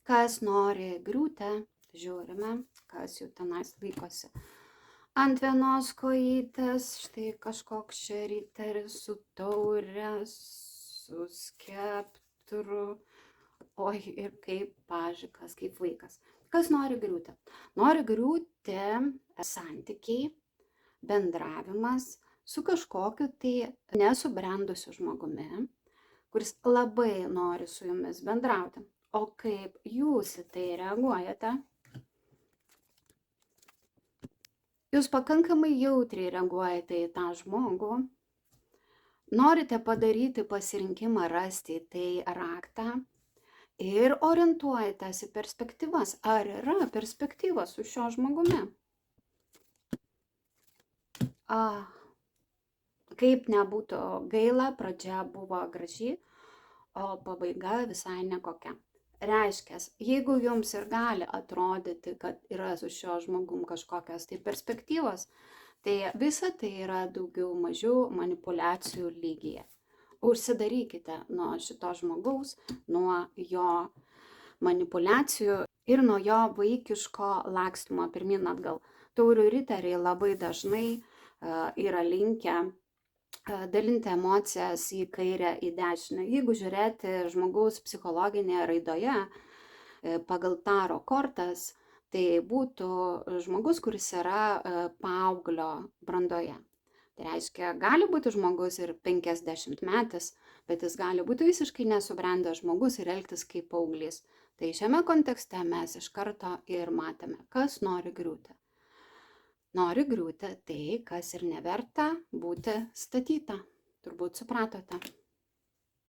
Kas nori griūti, žiūrime, kas jau tenais laikosi. Ant vienos kojytės, štai kažkoks čia riteris su taure, su skeptru. Oi, ir kaip pažikas, kaip vaikas. Kas nori griūti? Nori griūti santykiai, bendravimas su kažkokiu tai nesubrendusiu žmogumi, kuris labai nori su jumis bendrauti. O kaip jūs į tai reaguojate? Jūs pakankamai jautriai reaguojate į tą žmogų, norite padaryti pasirinkimą, rasti į tai raktą ir orientuojatės į perspektyvas. Ar yra perspektyvos su šiuo žmogumi? Kaip nebūtų gaila, pradžia buvo graži, o pabaiga visai nekokia. Reiškia, jeigu jums ir gali atrodyti, kad yra su šiuo žmogum kažkokios tai perspektyvos, tai visa tai yra daugiau mažiau manipulacijų lygyje. Užsidarykite nuo šito žmogaus, nuo jo manipulacijų ir nuo jo vaikiško lakstymo pirmyn atgal. Taurių riteriai labai dažnai yra linkę dalinti emocijas į kairę, į dešinę. Jeigu žiūrėti žmogaus psichologinėje raidoje pagal taro kortas, tai būtų žmogus, kuris yra paauglio brandoje. Tai reiškia, gali būti žmogus ir 50 metais, bet jis gali būti visiškai nesubrendęs žmogus ir elgtis kaip paauglys. Tai šiame kontekste mes iš karto ir matome, kas nori griūti. Nori griūti tai, kas ir neverta būti statyta. Turbūt supratote.